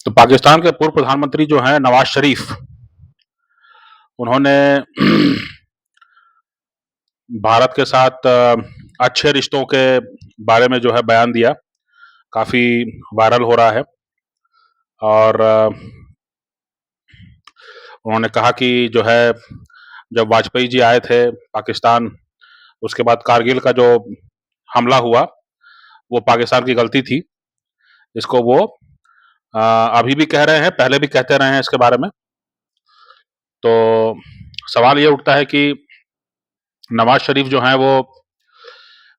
तो पाकिस्तान के पूर्व प्रधानमंत्री जो हैं नवाज शरीफ, उन्होंने भारत के साथ अच्छे रिश्तों के बारे में जो है बयान दिया। काफी वायरल हो रहा है और उन्होंने कहा कि जो है जब वाजपेयी जी आए थे पाकिस्तान, उसके बाद कारगिल का जो हमला हुआ वो पाकिस्तान की गलती थी। इसको वो अभी भी कह रहे हैं, पहले भी कहते रहे हैं इसके बारे में। तो सवाल ये उठता है कि नवाज शरीफ जो हैं वो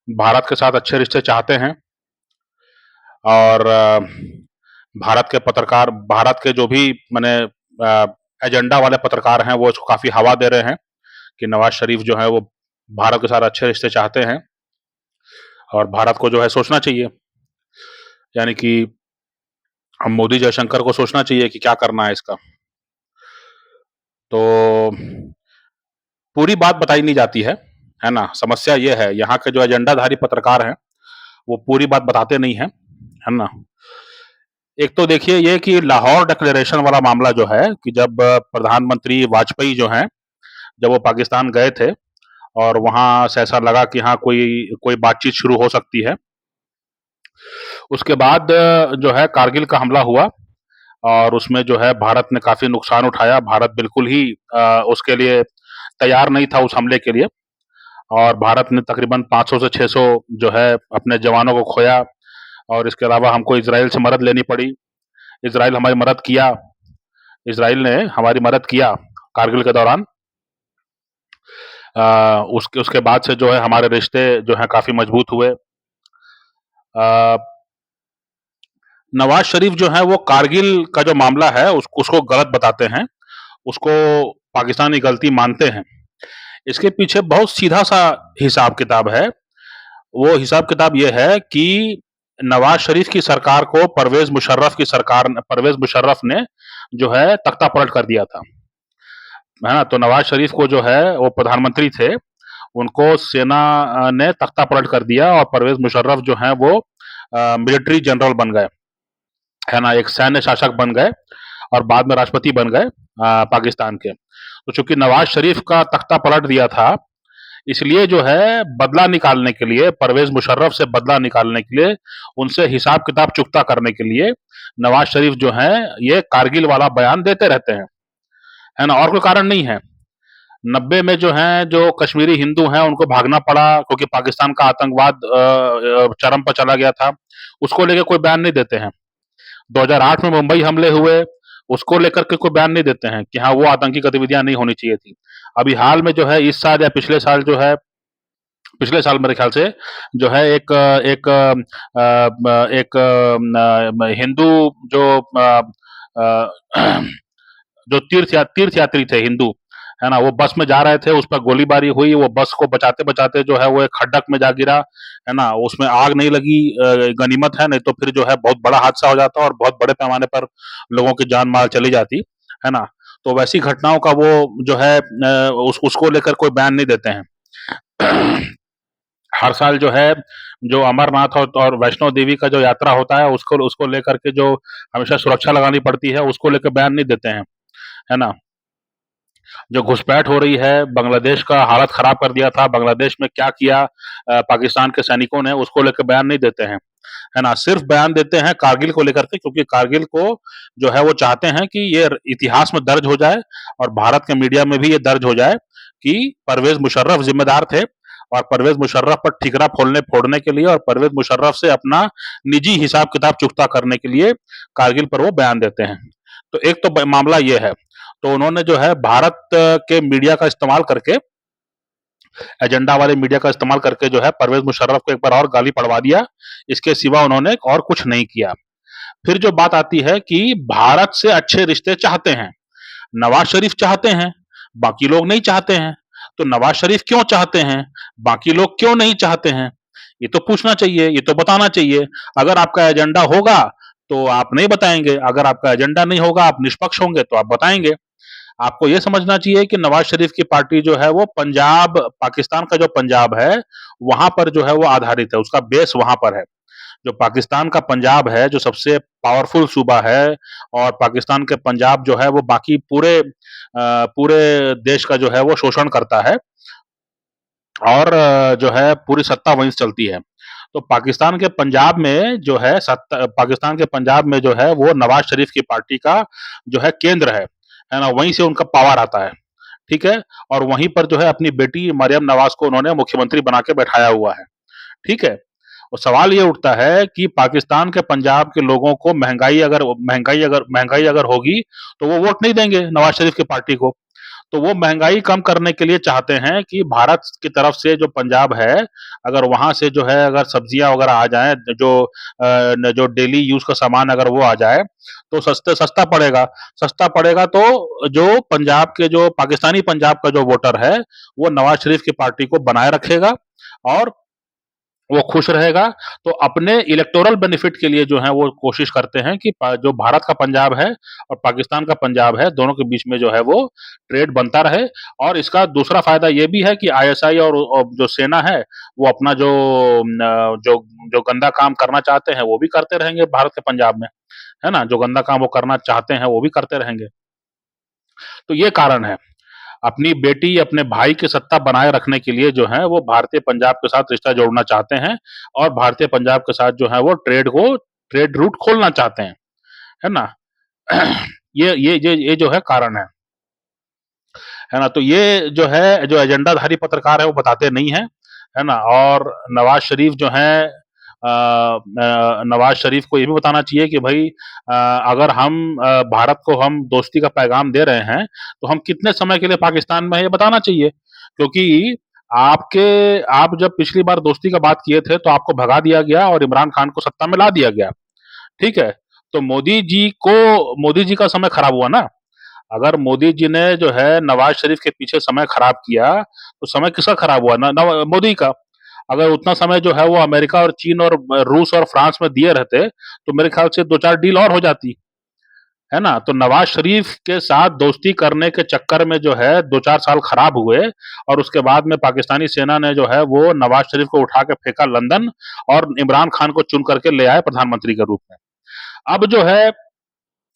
भारत के साथ अच्छे रिश्ते चाहते हैं और भारत के पत्रकार, भारत के जो भी माने एजेंडा वाले पत्रकार हैं वो इसको काफी हवा दे रहे हैं कि नवाज शरीफ जो है वो भारत के साथ अच्छे रिश्ते चाहते हैं और भारत को जो है सोचना चाहिए, यानी कि हम मोदी जयशंकर को सोचना चाहिए कि क्या करना है इसका। तो पूरी बात बताई नहीं जाती है ना? समस्या ये है, यहाँ के जो एजेंडाधारी पत्रकार हैं वो पूरी बात बताते नहीं हैं, है ना? एक तो देखिए ये कि लाहौर डिक्लेरेशन वाला मामला जो है कि जब प्रधानमंत्री वाजपेयी जो हैं, जब वो पाकिस्तान गए थे और वहां से ऐसा लगा कि हाँ कोई कोई बातचीत शुरू हो सकती है। उसके बाद जो है कारगिल का हमला हुआ और उसमें जो है भारत ने काफी नुकसान उठाया। भारत बिल्कुल ही उसके लिए तैयार नहीं था उस हमले के लिए और भारत ने तकरीबन 500 से 600 जो है अपने जवानों को खोया और इसके अलावा हमको इजराइल से मदद लेनी पड़ी। इजराइल हमारी मदद किया, इजराइल ने हमारी मदद किया कारगिल के दौरान। उसके उसके बाद से जो है हमारे रिश्ते जो है काफी मजबूत हुए। नवाज शरीफ जो है वो कारगिल का जो मामला है उसको गलत बताते हैं, उसको पाकिस्तानी गलती मानते हैं। इसके पीछे बहुत सीधा सा हिसाब किताब है। वो हिसाब किताब ये है कि नवाज शरीफ की सरकार को परवेज मुशर्रफ ने जो है तख्ता पलट कर दिया था, है ना? तो नवाज शरीफ को जो है वो प्रधानमंत्री थे, उनको सेना ने तख्ता पलट कर दिया और परवेज मुशर्रफ जो हैं वो मिलिट्री जनरल बन गए, है ना? एक सैन्य शासक बन गए और बाद में राष्ट्रपति बन गए पाकिस्तान के। तो चूंकि नवाज शरीफ का तख्ता पलट दिया था, इसलिए जो है बदला निकालने के लिए, परवेज मुशर्रफ से बदला निकालने के लिए, उनसे हिसाब किताब चुकता करने के लिए नवाज शरीफ जो हैं ये कारगिल वाला बयान देते रहते हैं, है ना? और कोई कारण नहीं है। 90 में जो हैं जो कश्मीरी हिंदू हैं उनको भागना पड़ा क्योंकि पाकिस्तान का आतंकवाद चरम पर चला गया था, उसको लेके कोई बयान नहीं देते हैं। 2008 में मुंबई हमले हुए, उसको लेकर के कोई बयान नहीं देते हैं कि हाँ वो आतंकी गतिविधियां नहीं होनी चाहिए थी। अभी हाल में जो है इस साल या पिछले साल जो है, पिछले साल मेरे ख्याल से जो है हिंदू जो जो तीर्थ यात्री थे हिंदू, है ना? वो बस में जा रहे थे, उस पर गोलीबारी हुई, वो बस को बचाते-बचाते जो है वो एक खड्डक में जा गिरा, है ना? उसमें आग नहीं लगी, गनीमत है, नहीं तो फिर जो है बहुत बड़ा हादसा हो जाता और बहुत बड़े पैमाने पर लोगों की जान-माल चली जाती, है ना? तो वैसी घटनाओं का वो जो है उसको लेकर कोई बयान नहीं देते हैं। हर साल जो है, जो अमरनाथ और वैष्णो देवी का जो यात्रा होता है, उसको उसको लेकर के जो हमेशा सुरक्षा लगानी पड़ती है, उसको लेकर बयान नहीं देते हैं, है ना? जो घुसपैठ हो रही है, बांग्लादेश का हालत खराब कर दिया था, बांग्लादेश में क्या किया पाकिस्तान के सैनिकों ने, उसको लेकर बयान नहीं देते हैं, है ना? सिर्फ बयान देते हैं कारगिल को लेकर के, क्योंकि कारगिल को जो है वो चाहते हैं कि ये इतिहास में दर्ज हो जाए और भारत के मीडिया में भी ये दर्ज हो जाए कि परवेज मुशर्रफ जिम्मेदार थे और परवेज मुशर्रफ पर ठिकरा फोड़ने के लिए और परवेज मुशर्रफ से अपना निजी हिसाब किताब चुकता करने के लिए कारगिल पर वो बयान देते हैं। तो एक तो मामला ये है। तो उन्होंने जो है भारत के मीडिया का इस्तेमाल करके, एजेंडा वाले मीडिया का इस्तेमाल करके जो है परवेज मुशर्रफ को एक बार और गाली पड़वा दिया। इसके सिवा उन्होंने और कुछ नहीं किया। फिर जो बात आती है कि भारत से अच्छे रिश्ते चाहते हैं, नवाज शरीफ चाहते हैं, बाकी लोग नहीं चाहते हैं। तो नवाज शरीफ क्यों चाहते हैं, बाकी लोग क्यों नहीं चाहते हैं? ये तो पूछना चाहिए, ये तो बताना चाहिए। अगर आपका एजेंडा होगा तो आप नहीं बताएंगे, अगर आपका एजेंडा नहीं होगा, आप निष्पक्ष होंगे तो आप बताएंगे। आपको ये समझना चाहिए कि नवाज शरीफ की पार्टी जो है वो पंजाब, पाकिस्तान का जो पंजाब है, वहां पर जो है वो आधारित है, उसका बेस वहां पर है। जो पाकिस्तान का पंजाब है, जो सबसे पावरफुल सूबा है और पाकिस्तान के पंजाब जो है वो बाकी पूरे देश का जो है वो शोषण करता है और जो है पूरी सत्ता वहीं से चलती है। तो पाकिस्तान के पंजाब में जो है वो नवाज़ शरीफ की पार्टी का जो है केंद्र है ना? वहीं से उनका पावर आता है, ठीक है? और वहीं पर जो है अपनी बेटी मरियम नवाज़ को उन्होंने मुख्यमंत्री बना के बैठाया हुआ है, ठीक है? और सवाल ये उठता है कि पाकिस्तान के पंजाब के लोगों को महँगाई अगर होगी, तो वो वोट नहीं देंगे नवाज़ शरीफ की पार्टी को। तो वो महँगाई कम करने के लिए चाहते हैं कि भारत की तरफ से जो पंजाब है, अगर वहाँ से जो है अगर सब्जियाँ वगैरह आ जाएँ, जो डेली यूज़ का सामान अगर वो आ जाए, तो सस्ता पड़ेगा तो जो पंजाब के जो पाकिस्तानी पंजाब का जो वोटर है, वो नवाज़ शरीफ की पार्टी को बनाए रखेगा और वो खुश रहेगा। तो अपने इलेक्टोरल बेनिफिट के लिए जो है वो कोशिश करते हैं कि जो भारत का पंजाब है और पाकिस्तान का पंजाब है, दोनों के बीच में जो है वो ट्रेड बनता रहे। और इसका दूसरा फायदा ये भी है कि आईएसआई और जो सेना है, वो अपना जो जो गंदा काम करना चाहते हैं वो भी करते रहेंगे भारत के पंजाब में, है ना? जो गंदा काम वो करना चाहते हैं वो भी करते रहेंगे। तो ये कारण है। अपनी बेटी, अपने भाई की सत्ता बनाए रखने के लिए जो है वो भारतीय पंजाब के साथ रिश्ता जोड़ना चाहते हैं और भारतीय पंजाब के साथ जो है वो ट्रेड रूट खोलना चाहते हैं, है ना? ये जो है कारण है ना? तो ये जो है, जो एजेंडाधारी पत्रकार है वो बताते नहीं हैं, है ना? और नवाज़ शरीफ जो हैं, नवाज़ शरीफ को ये भी बताना चाहिए कि भई अगर भारत को हम दोस्ती का पैगाम दे रहे हैं, तो हम कितने समय के लिए पाकिस्तान में हैं ये बताना चाहिए। क्योंकि आप जब पिछली बार दोस्ती का बात किए थे, तो आपको भगा दिया गया और इमरान खान को सत्ता में ला दिया गया, ठीक है? तो मोदी जी का समय खराब हुआ ना। अगर मोदी जी ने जो है नवाज शरीफ के पीछे समय खराब किया, तो समय किसका खराब हुआ? ना ना मोदी का। अगर उतना समय जो है वो अमेरिका और चीन और रूस और फ्रांस में दिए रहते, तो मेरे ख्याल से 2-4 डील और हो जाती, है ना? तो नवाज शरीफ के साथ दोस्ती करने के चक्कर में जो है 2-4 साल खराब हुए और उसके बाद में पाकिस्तानी सेना ने जो है वो नवाज शरीफ को उठा के फेंका लंदन और इमरान खान को चुन करके ले आए प्रधानमंत्री के रूप में। अब जो है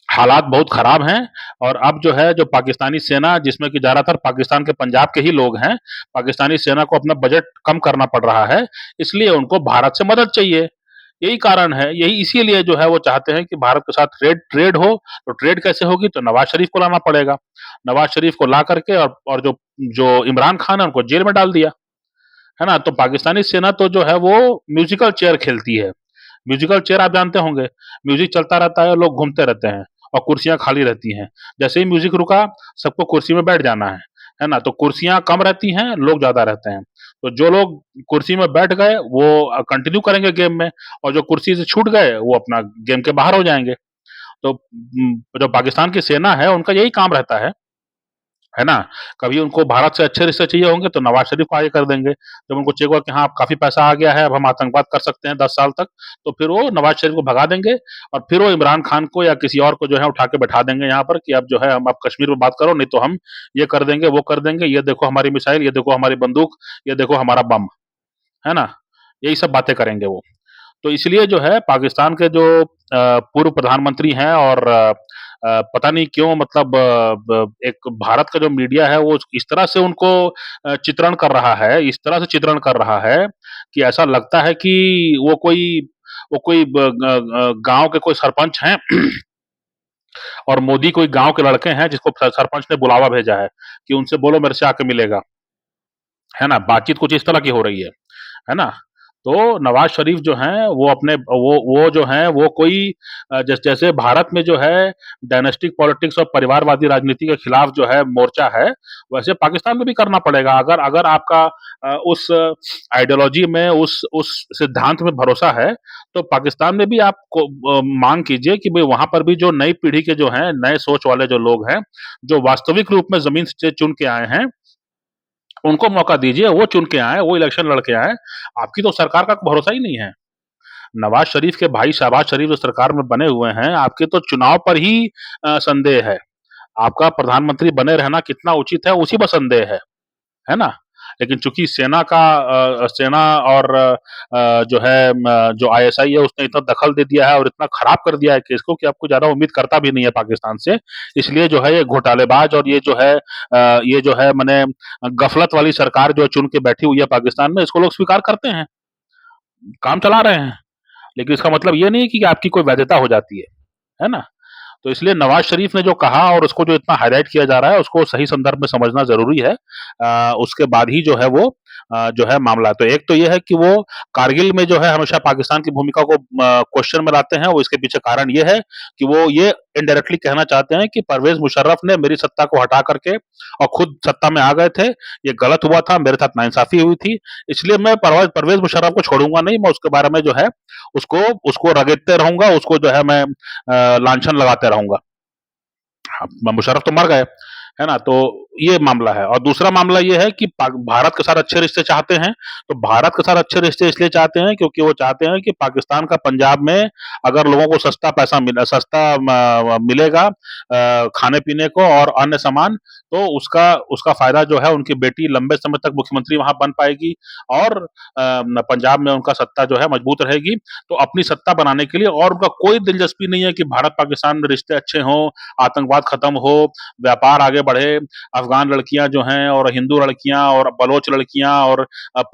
हालात बहुत खराब हैं और अब जो है जो पाकिस्तानी सेना, जिसमें कि ज़्यादातर पाकिस्तान के पंजाब के ही लोग हैं, पाकिस्तानी सेना को अपना बजट कम करना पड़ रहा है, इसलिए उनको भारत से मदद चाहिए। यही कारण है, यही इसीलिए जो है वो चाहते हैं कि भारत के साथ ट्रेड ट्रेड हो। तो ट्रेड कैसे होगी? तो नवाज़ शरीफ को लाना पड़ेगा। नवाज़ शरीफ को ला करके और जो जो इमरान खान है उनको जेल में डाल दिया, है ना? तो पाकिस्तानी सेना तो जो है वो म्यूज़िकल चेयर खेलती है। म्यूजिकल चेयर आप जानते होंगे, म्यूजिक चलता रहता है, लोग घूमते रहते हैं और कुर्सियां खाली रहती हैं। जैसे ही म्यूजिक रुका, सबको कुर्सी में बैठ जाना है ना? तो कुर्सियां कम रहती हैं, लोग ज्यादा रहते हैं। तो जो लोग कुर्सी में बैठ गए वो कंटिन्यू करेंगे गेम में और जो कुर्सी से छूट गए वो अपना गेम के बाहर हो जाएंगे। तो जो पाकिस्तान की सेना है उनका यही काम रहता है ना? कभी उनको भारत से अच्छे रिश्ते चाहिए होंगे तो नवाज़ शरीफ को आगे कर देंगे। जब उनको चाहिए होगा कि हाँ, अब काफ़ी पैसा आ गया है, अब हम आतंकवाद कर सकते हैं 10 साल तक, तो फिर वो नवाज़ शरीफ को भगा देंगे और फिर वो इमरान खान को या किसी और को जो है उठा के बैठा देंगे यहाँ पर कि अब जो है हम अब कश्मीर में बात करो, नहीं तो हम ये कर देंगे, वो कर देंगे, ये देखो हमारी मिसाइल, ये देखो हमारी बंदूक, ये देखो हमारा बम, है ना? यही सब बातें करेंगे वो। तो इसलिए जो है पाकिस्तान के जो पूर्व प्रधानमंत्री हैं और पता नहीं क्यों मतलब एक भारत का जो मीडिया है वो इस तरह से उनको चित्रण कर रहा है, इस तरह से चित्रण कर रहा है कि ऐसा लगता है कि वो कोई गांव के कोई सरपंच हैं और मोदी कोई गांव के लड़के हैं जिसको सरपंच ने बुलावा भेजा है कि उनसे बोलो मेरे से आके मिलेगा, है ना? बातचीत कुछ इस तरह की हो रही है ना? तो नवाज़ शरीफ जो हैं वो जो हैं वो कोई जैसे भारत में जो है डायनेस्टिक पॉलिटिक्स और परिवारवादी राजनीति के खिलाफ जो है मोर्चा है, वैसे पाकिस्तान में भी करना पड़ेगा। अगर अगर आपका उस आइडियोलॉजी में उस सिद्धांत में भरोसा है, तो पाकिस्तान में भी आप माँग कीजिए कि भई वहाँ पर भी जो नई पीढ़ी के जो हैं, नए सोच वाले जो लोग हैं, जो वास्तविक रूप में ज़मीन से चुन के आए हैं, उनको मौका दीजिए, वो चुन के आएँ, वो इलेक्शन लड़ के आएँ। आपकी तो सरकार का भरोसा ही नहीं है। नवाज़ शरीफ के भाई शहबाज शरीफ जो सरकार में बने हुए हैं, आपके तो चुनाव पर ही संदेह है। आपका प्रधानमंत्री बने रहना कितना उचित है, उसी पर संदेह है ना? लेकिन चूँकि सेना और जो है जो आईएसआई है उसने इतना दखल दे दिया है और इतना खराब कर दिया है केस को कि अब कोई ज़्यादा उम्मीद करता भी नहीं है पाकिस्तान से। इसलिए जो है ये घोटालेबाज़ और ये जो है मने गफलत वाली सरकार जो चुन के बैठी हुई है पाकिस्तान में, इसको लोग स्वीकार करते हैं, काम चला रहे हैं। लेकिन इसका मतलब ये नहीं कि आपकी कोई वैधता हो जाती है ना? तो इसलिए नवाज़ शरीफ ने जो कहा और उसको जो इतना हाइलाइट किया जा रहा है, उसको सही संदर्भ में समझना ज़रूरी है। उसके बाद ही जो है वो जो है मामला तो एक तो ये है कि वो कारगिल में जो है हमेशा पाकिस्तान की भूमिका को क्वेश्चन में लाते हैं, वो इसके पीछे कारण ये है कि वो ये इनडायरेक्टली कहना चाहते हैं कि परवेज़ मुशर्रफ ने मेरी सत्ता को हटा करके और खुद सत्ता में आ गए थे, ये गलत हुआ था, मेरे साथ नाइंसाफ़ी हुई थी, इसलिए मैं परवेज़ मुशर्रफ को छोड़ूँगा नहीं, मैं उसके बारे में जो है उसको उसको रगड़ते रहूँगा, उसको जो है मैं लांछन लगाते रहूँगा। हाँ, मुशर्रफ तो मर गए, है ना? तो ये मामला है और दूसरा मामला ये है कि पाक भारत के साथ अच्छे रिश्ते चाहते हैं, तो भारत के साथ अच्छे रिश्ते इसलिए चाहते हैं क्योंकि वो चाहते हैं कि पाकिस्तान का पंजाब में अगर लोगों को सस्ता मिलेगा खाने-पीने को और अन्य सामान, तो उसका उसका फ़ायदा जो है उनकी बेटी लंबे समय तक मुख्यमंत्री वहाँ बन पाएगी और पंजाब में उनका सत्ता जो है मजबूत रहेगी। तो अपनी सत्ता बनाने के लिए और उनका कोई दिलचस्पी नहीं है कि भारत-पाकिस्तान में रिश्ते अच्छे हों, आतंकवाद खत्म हो, व्यापार आगे बढ़े, अफ़गान लड़कियाँ जो हैं और हिंदू लड़कियाँ और बलोच लड़कियाँ और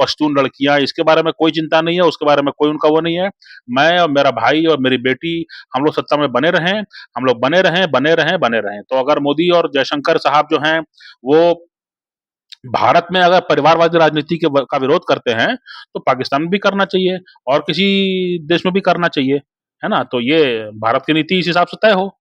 पश्तून लड़कियाँ, इसके बारे में कोई चिंता नहीं है, उसके बारे में कोई उनका वो नहीं है। मैं और मेरा भाई और मेरी बेटी, हम लोग सत्ता में बने रहें, हम लोग बने रहें, बने रहें, बने रहें। तो अगर मोदी और जयशंकर साहब जो हैं, वो भारत में अगर परिवारवादी राजनीति का विरोध करते हैं, तो पाकिस्तान में भी करना चाहिए और किसी देश में भी करना चाहिए, है ना? तो ये भारत की नीति इस हिसाब से तय हो।